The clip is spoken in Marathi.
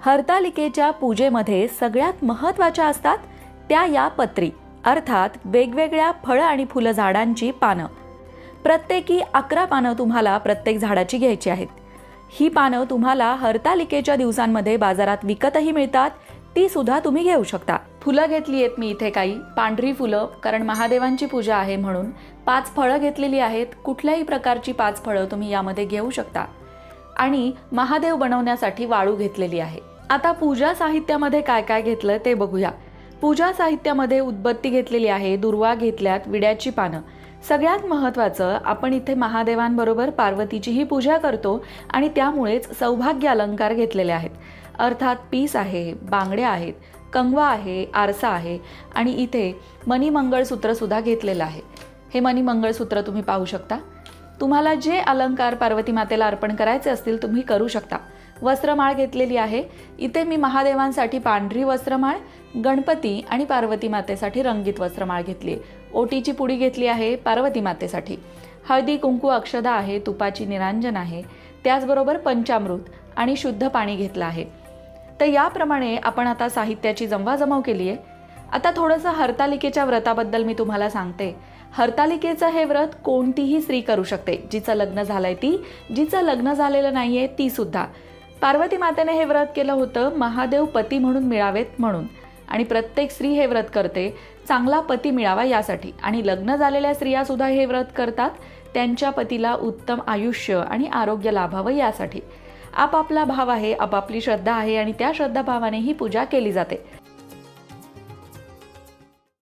हरतालिकेच्या पूजेमध्ये सगळ्यात महत्त्वाच्या असतात त्या या पत्री, अर्थात वेगवेगळ्या फळं आणि फुलं झाडांची पानं. प्रत्येकी 11 पानं तुम्हाला प्रत्येक झाडाची घ्यायची आहेत. ही पानं तुम्हाला हरतालिकेच्या दिवसांमध्ये बाजारात विकतही मिळतात, ती सुद्धा तुम्ही घेऊ शकता. फुलं घेतली आहेत मी इथे काही पांढरी फुलं, कारण महादेवांची पूजा आहे म्हणून 5 फळं घेतलेली आहेत. कुठल्याही प्रकारची 5 फळं तुम्ही यामध्ये घेऊ शकता. आणि महादेव बनवण्यासाठी वाळू घेतलेली आहे. आता पूजा साहित्यामध्ये काय काय घेतलं ते बघूया. पूजा साहित्यामध्ये उदबत्ती घेतलेली आहे, दुर्वा घेतल्यात, विड्याची पानं. सगळ्यात महत्त्वाचं, आपण इथे महादेवांबरोबर पार्वतीचीही पूजा करतो आणि त्यामुळेच सौभाग्य अलंकार घेतलेले आहेत. अर्थात पीस आहे, बांगड्या आहेत, कंगवा आहे, आरसा आहे आणि इथे मणी मंगळसूत्र सुद्धा घेतलेलं आहे. हे मणी मंगळसूत्र तुम्ही पाहू शकता. तुम्हाला जे अलंकार पार्वती मातेला अर्पण करायचे असतील तुम्ही करू शकता. वस्त्रमाळ घेतलेली आहे. इथे मी महादेवांसाठी पांढरी वस्त्रमाळ, गणपती आणि पार्वती मातेसाठी रंगीत वस्त्रमाळ घेतली आहे. ओटीची पुडी घेतली आहे पार्वती मातेसाठी. हळदी कुंकू अक्षदा आहे, तुपाची निरांजन आहे, त्याचबरोबर पंचामृत आणि शुद्ध पाणी घेतलं आहे. तर याप्रमाणे आपण आता साहित्याची जमवाजमव केली आहे. आता थोडंसं हरतालिकेच्या व्रताबद्दल मी तुम्हाला सांगते. हरतालिकेचं हे व्रत कोणतीही स्त्री करू शकते. जिचं लग्न झालंय ती, जिचं लग्न झालेलं नाहीये ती सुद्धा. पार्वती मातेने हे व्रत केलं होतं महादेव पती म्हणून मिळावेत म्हणून, आणि प्रत्येक स्त्री हे व्रत करते चांगला पती मिळावा यासाठी. आणि लग्न झालेल्या स्त्रिया सुद्धा हे व्रत करतात त्यांच्या पतीला उत्तम आयुष्य आणि आरोग्य लाभावं यासाठी. आपापला भाव आहे, आपापली श्रद्धा आहे आणि त्या श्रद्धाभावाने ही पूजा केली जाते.